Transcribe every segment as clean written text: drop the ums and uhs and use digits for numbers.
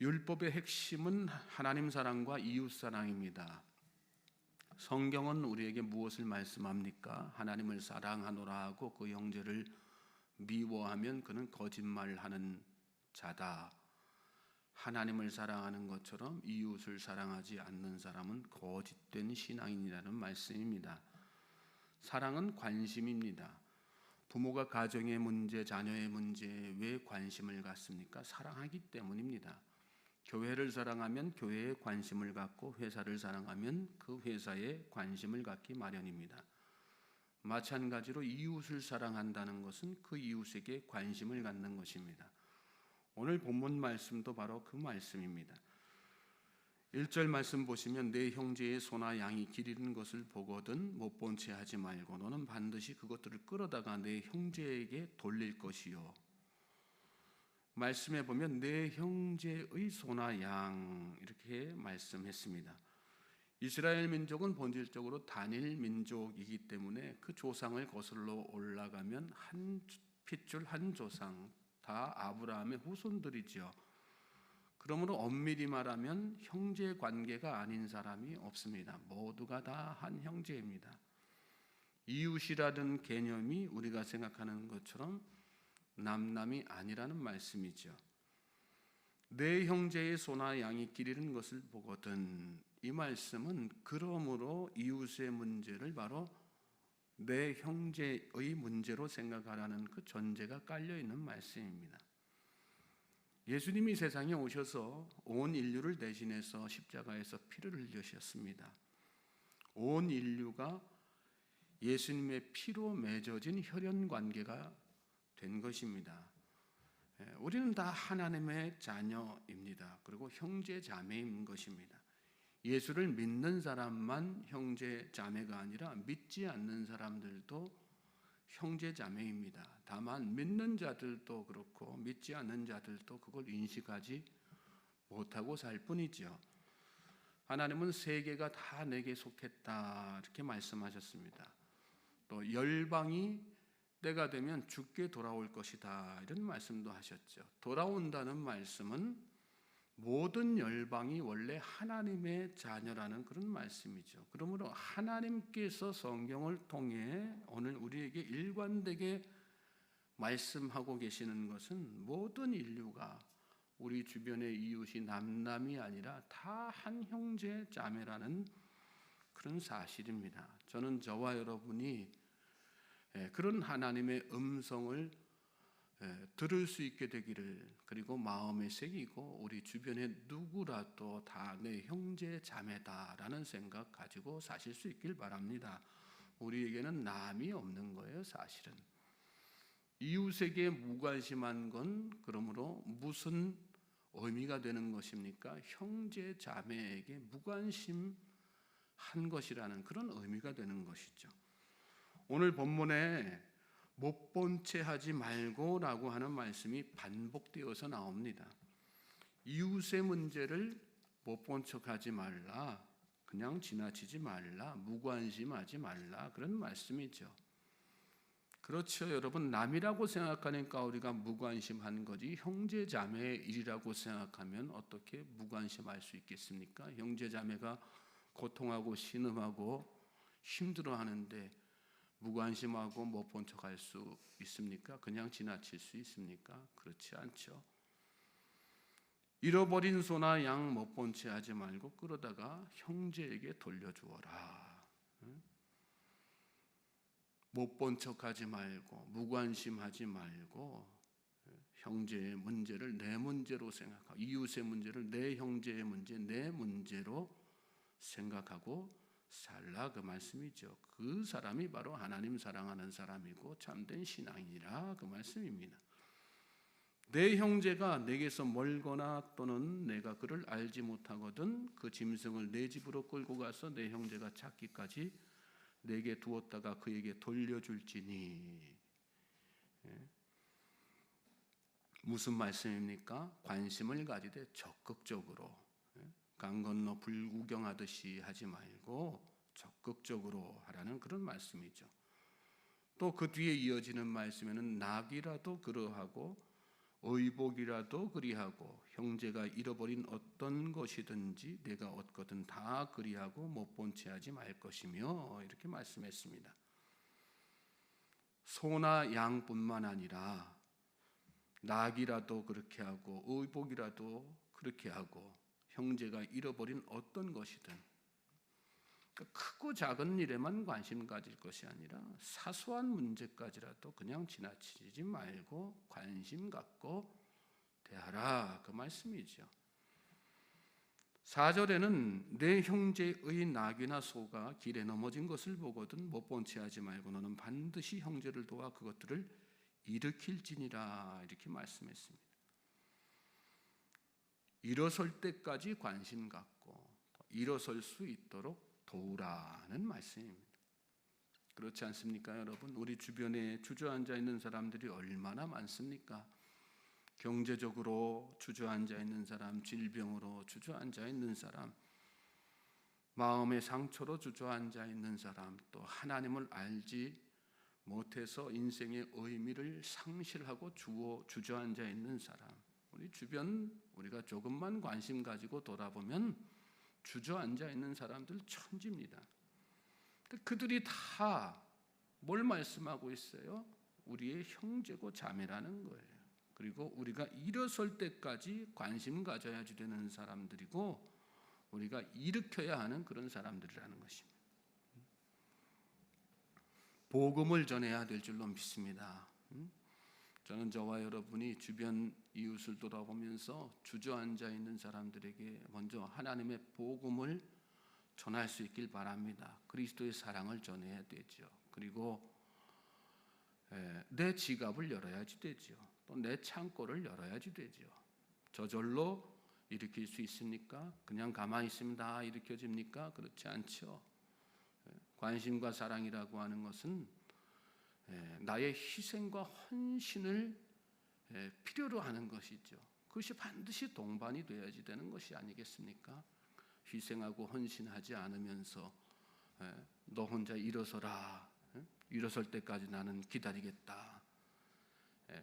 율법의 핵심은 하나님 사랑과 이웃 사랑입니다. 성경은 우리에게 무엇을 말씀합니까? 하나님을 사랑하노라 하고 그 형제를 미워하면 그는 거짓말하는 자다. 하나님을 사랑하는 것처럼 이웃을 사랑하지 않는 사람은 거짓된 신앙인이라는 말씀입니다. 사랑은 관심입니다. 부모가 가정의 문제, 자녀의 문제에 왜 관심을 갖습니까? 사랑하기 때문입니다. 교회를 사랑하면 교회에 관심을 갖고 회사를 사랑하면 그 회사에 관심을 갖기 마련입니다. 마찬가지로 이웃을 사랑한다는 것은 그 이웃에게 관심을 갖는 것입니다. 오늘 본문 말씀도 바로 그 말씀입니다. 1절 말씀 보시면 내 형제의 소나 양이 길 잃은 것을 보거든 못 본 채 하지 말고 너는 반드시 그것들을 끌어다가 내 형제에게 돌릴 것이요. 말씀해 보면 내 형제의 소나 양 이렇게 말씀했습니다. 이스라엘 민족은 본질적으로 단일 민족이기 때문에 그 조상을 거슬러 올라가면 한 핏줄 한 조상 다 아브라함의 후손들이죠. 그러므로 엄밀히 말하면 형제 관계가 아닌 사람이 없습니다. 모두가 다 한 형제입니다. 이웃이라는 개념이 우리가 생각하는 것처럼 남남이 아니라는 말씀이죠. 내 형제의 소나 양이 길 잃은 것을 보거든, 이 말씀은 그러므로 이웃의 문제를 바로 내 형제의 문제로 생각하라는 그 전제가 깔려 있는 말씀입니다. 예수님이 세상에 오셔서 온 인류를 대신해서 십자가에서 피를 흘리셨습니다. 온 인류가 예수님의 피로 맺어진 혈연 관계가 된 것입니다. 우리는 다 하나님의 자녀입니다. 그리고 형제 자매인 것입니다. 예수를 믿는 사람만 형제 자매가 아니라 믿지 않는 사람들도 형제 자매입니다. 다만 믿는 자들도 그렇고 믿지 않는 자들도 그걸 인식하지 못하고 살 뿐이죠. 하나님은 세계가 다 내게 속했다 이렇게 말씀하셨습니다. 또 열방이 때가 되면 주께 돌아올 것이다 이런 말씀도 하셨죠. 돌아온다는 말씀은 모든 열방이 원래 하나님의 자녀라는 그런 말씀이죠. 그러므로 하나님께서 성경을 통해 오늘 우리에게 일관되게 말씀하고 계시는 것은 모든 인류가 우리 주변의 이웃이 남남이 아니라 다 한 형제 자매라는 그런 사실입니다. 저는 저와 여러분이 그런 하나님의 음성을 들을 수 있게 되기를, 그리고 마음에 새기고 우리 주변에 누구라도 다 내 형제 자매다라는 생각 가지고 사실 수 있길 바랍니다. 우리에게는 남이 없는 거예요. 사실은 이웃에게 무관심한 건 그러므로 무슨 의미가 되는 것입니까? 형제 자매에게 무관심한 것이라는 그런 의미가 되는 것이죠. 오늘 본문에 못 본 채 하지 말고 라고 하는 말씀이 반복되어서 나옵니다. 이웃의 문제를 못 본 척 하지 말라, 그냥 지나치지 말라, 무관심하지 말라, 그런 말씀이죠. 그렇죠, 여러분. 남이라고 생각하니까 우리가 무관심한 거지, 형제 자매의 일이라고 생각하면 어떻게 무관심할 수 있겠습니까? 형제 자매가 고통하고 신음하고 힘들어하는데 무관심하고 못 본 척 할 수 있습니까? 그냥 지나칠 수 있습니까? 그렇지 않죠. 잃어버린 소나 양 못 본 채 하지 말고 끌어다가 형제에게 돌려주어라. 못 본 척 하지 말고 무관심하지 말고 형제의 문제를 내 문제로 생각하고 이웃의 문제를 내 형제의 문제, 내 문제로 생각하고 살라, 그 말씀이죠. 그 사람이 바로 하나님 사랑하는 사람이고 참된 신앙이라 그 말씀입니다. 내 형제가 내게서 멀거나 또는 내가 그를 알지 못하거든 그 짐승을 내 집으로 끌고 가서 내 형제가 찾기까지 내게 두었다가 그에게 돌려줄지니. 무슨 말씀입니까? 관심을 가지되 적극적으로, 강 건너 불 구경하듯이 하지 말고 적극적으로 하라는 그런 말씀이죠. 또 그 뒤에 이어지는 말씀에는 낙이라도 그러하고 의복이라도 그리하고 형제가 잃어버린 어떤 것이든지 내가 얻거든 다 그리하고 못 본 채 하지 말 것이며 이렇게 말씀했습니다. 소나 양뿐만 아니라 낙이라도 그렇게 하고 의복이라도 그렇게 하고 형제가 잃어버린 어떤 것이든 크고 작은 일에만 관심 가질 것이 아니라 사소한 문제까지라도 그냥 지나치지 말고 관심 갖고 대하라, 그 말씀이죠. 4절에는 내 형제의 낙이나 소가 길에 넘어진 것을 보거든 못 본 채 하지 말고 너는 반드시 형제를 도와 그것들을 일으킬지니라 이렇게 말씀했습니다. 일어설 때까지 관심 갖고 일어설 수 있도록 도우라는 말씀입니다. 그렇지 않습니까, 여러분? 우리 주변에 주저앉아 있는 사람들이 얼마나 많습니까? 경제적으로 주저앉아 있는 사람, 질병으로 주저앉아 있는 사람, 마음의 상처로 주저앉아 있는 사람, 또 하나님을 알지 못해서 인생의 의미를 상실하고 주저앉아 있는 사람, 우리 주변 우리가 조금만 관심 가지고 돌아보면 주저앉아 있는 사람들 천지입니다. 그들이 다 뭘 말씀하고 있어요? 우리의 형제고 자매라는 거예요. 그리고 우리가 일어설 때까지 관심 가져야 되는 사람들이고 우리가 일으켜야 하는 그런 사람들이라는 것입니다. 복음을 전해야 될 줄로 믿습니다. 저는 저와 여러분이 주변 이웃을 돌아보면서 주저앉아 있는 사람들에게 먼저 하나님의 복음을 전할 수 있길 바랍니다. 그리스도의 사랑을 전해야 되죠. 그리고 내 지갑을 열어야지 되죠. 또 내 창고를 열어야지 되죠. 저절로 일으킬 수 있습니까? 그냥 가만히 있으면 다 일으켜집니까? 그렇지 않죠. 관심과 사랑이라고 하는 것은 나의 희생과 헌신을 필요로 하는 것이죠. 그것이 반드시 동반이 되어야지 되는 것이 아니겠습니까? 희생하고 헌신하지 않으면서 너 혼자 일어서라, 일어설 때까지 나는 기다리겠다.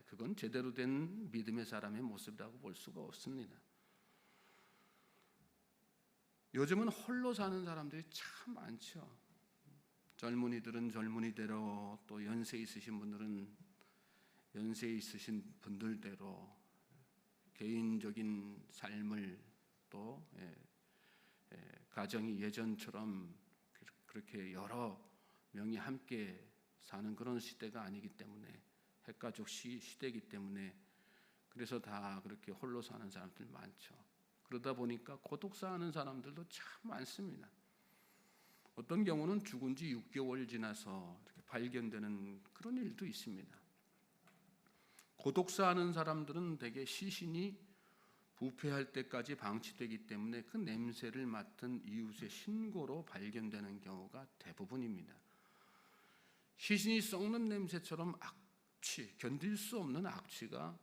그건 제대로 된 믿음의 사람의 모습이라고 볼 수가 없습니다. 요즘은 홀로 사는 사람들이 참 많죠. 젊은이들은 젊은이대로, 또 연세 있으신 분들은 연세 있으신 분들대로 개인적인 삶을 또 가정이 예전처럼 그렇게 여러 명이 함께 사는 그런 시대가 아니기 때문에, 핵가족 시대이기 때문에 그래서 다 그렇게 홀로 사는 사람들 많죠. 그러다 보니까 고독사하는 사람들도 참 많습니다. 어떤 경우는 죽은 지 6개월 지나서 이렇게 발견되는 그런 일도 있습니다. 고독사하는 사람들은 대개 시신이 부패할 때까지 방치되기 때문에 그 냄새를 맡은 이웃의 신고로 발견되는 경우가 대부분입니다. 시신이 썩는 냄새처럼 견딜 수 없는 악취가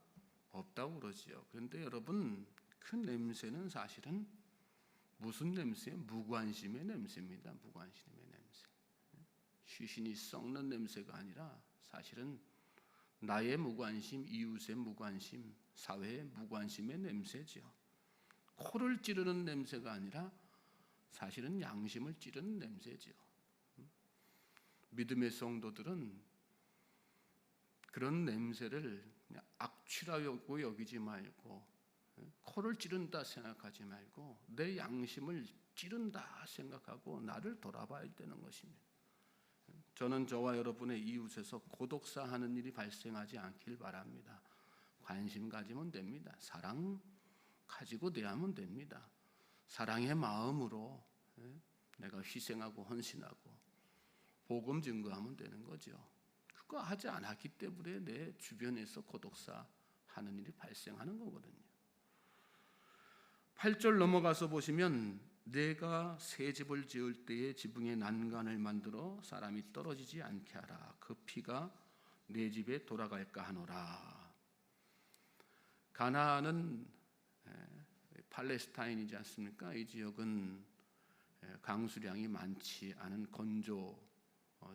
없다고 그러지요. 그런데 여러분, 그 냄새는 사실은 무슨 냄새예요? 무관심의 냄새입니다. 무관심의 냄새. 시신이 썩는 냄새가 아니라 사실은 나의 무관심, 이웃의 무관심, 사회의 무관심의 냄새죠. 코를 찌르는 냄새가 아니라 사실은 양심을 찌르는 냄새죠. 믿음의 성도들은 그런 냄새를 그냥 악취라고 여기지 말고, 코를 찌른다 생각하지 말고 내 양심을 찌른다 생각하고 나를 돌아봐야 되는 것입니다. 저는 저와 여러분의 이웃에서 고독사하는 일이 발생하지 않길 바랍니다. 관심 가지면 됩니다. 사랑 가지고 대하면 됩니다. 사랑의 마음으로 내가 희생하고 헌신하고 복음 증거하면 되는 거죠. 그거 하지 않았기 때문에 내 주변에서 고독사하는 일이 발생하는 거거든요. 8절 넘어가서 보시면 내가 새 집을 지을 때에 지붕에 난간을 만들어 사람이 떨어지지 않게 하라. 그 피가 내 집에 돌아갈까 하노라. 가나안은 팔레스타인이지 않습니까? 이 지역은 강수량이 많지 않은 건조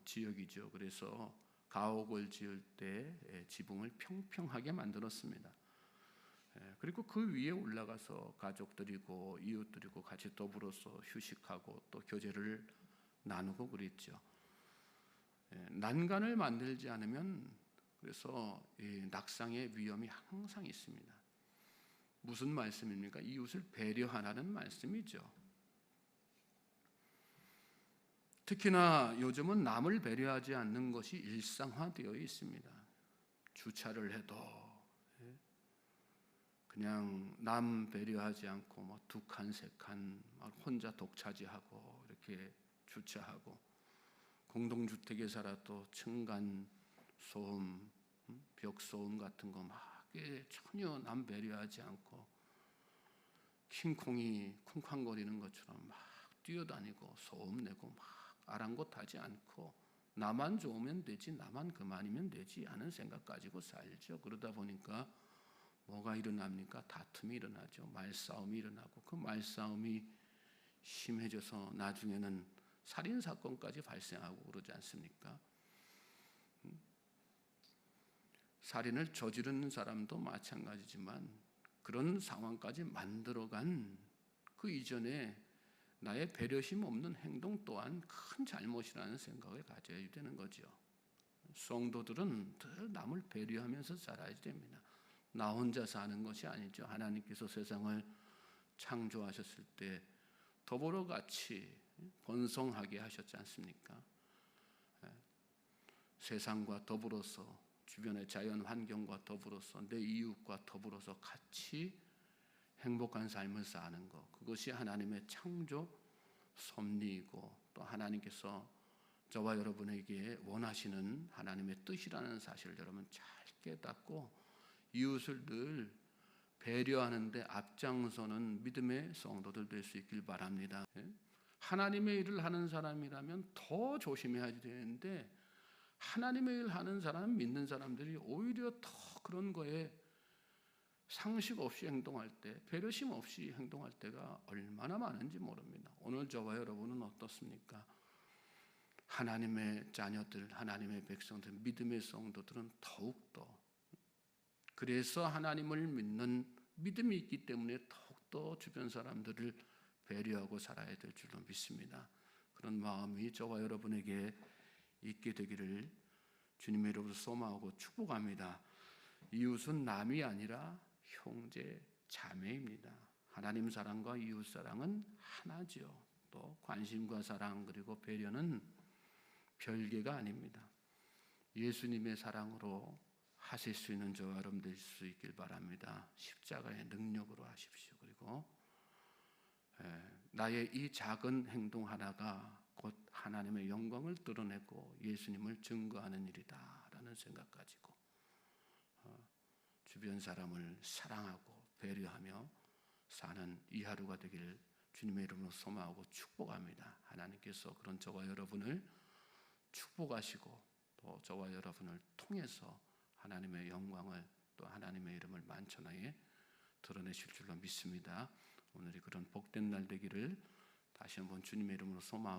지역이죠. 그래서 가옥을 지을 때 지붕을 평평하게 만들었습니다. 그리고 그 위에 올라가서 가족들이고 이웃들이고 같이 더불어서 휴식하고 또 교제를 나누고 그랬죠. 난간을 만들지 않으면 그래서 이 낙상의 위험이 항상 있습니다. 무슨 말씀입니까? 이웃을 배려하라는 말씀이죠. 특히나 요즘은 남을 배려하지 않는 것이 일상화되어 있습니다. 주차를 해도 그냥 남 배려하지 않고 뭐 두 칸, 세 칸 혼자 독차지하고 이렇게 주차하고, 공동주택에 살아도 층간 소음, 벽 소음 같은 거 막 전혀 남 배려하지 않고 킹콩이 쿵쾅거리는 것처럼 막 뛰어다니고 소음 내고 막 아랑곳하지 않고 나만 좋으면 되지, 나만 그만이면 되지 하는 생각 가지고 살죠. 그러다 보니까 뭐가 일어납니까? 다툼이 일어나죠. 말싸움이 일어나고, 그 말싸움이 심해져서 나중에는 살인사건까지 발생하고 그러지 않습니까? 살인을 저지르는 사람도 마찬가지지만 그런 상황까지 만들어간 그 이전에 나의 배려심 없는 행동 또한 큰 잘못이라는 생각을 가져야 되는 거죠. 성도들은 늘 남을 배려하면서 살아야 됩니다. 나 혼자 사는 것이 아니죠. 하나님께서 세상을 창조하셨을 때 더불어 같이 번성하게 하셨지 않습니까? 세상과 더불어서, 주변의 자연 환경과 더불어서, 내 이웃과 더불어서 같이 행복한 삶을 사는 것, 그것이 하나님의 창조 섭리이고 또 하나님께서 저와 여러분에게 원하시는 하나님의 뜻이라는 사실을 여러분 잘 깨닫고 이웃을 늘 배려하는 데 앞장서는 믿음의 성도들 될 수 있길 바랍니다. 하나님의 일을 하는 사람이라면 더 조심해야 되는데, 하나님의 일을 하는 사람, 믿는 사람들이 오히려 더 그런 거에 상식 없이 행동할 때, 배려심 없이 행동할 때가 얼마나 많은지 모릅니다. 오늘 저와 여러분은 어떻습니까? 하나님의 자녀들, 하나님의 백성들, 믿음의 성도들은 더욱더, 그래서 하나님을 믿는 믿음이 있기 때문에 더욱더 주변 사람들을 배려하고 살아야 될 줄로 믿습니다. 그런 마음이 저와 여러분에게 있게 되기를 주님의 이름으로 소망하고 축복합니다. 이웃은 남이 아니라 형제 자매입니다. 하나님 사랑과 이웃 사랑은 하나죠. 또 관심과 사랑 그리고 배려는 별개가 아닙니다. 예수님의 사랑으로 하실 수 있는 저와 여러분 될 수 있길 바랍니다. 십자가의 능력으로 하십시오. 그리고 나의 이 작은 행동 하나가 곧 하나님의 영광을 드러내고 예수님을 증거하는 일이다 라는 생각 가지고 주변 사람을 사랑하고 배려하며 사는 이 하루가 되길 주님의 이름으로 소망하고 축복합니다. 하나님께서 그런 저와 여러분을 축복하시고 또 저와 여러분을 통해서 하나님의 영광을, 또 하나님의 이름을 만천하에 드러내실 줄로 믿습니다. 오늘이 그런 복된 날 되기를 다시 한번 주님의 이름으로 소망하고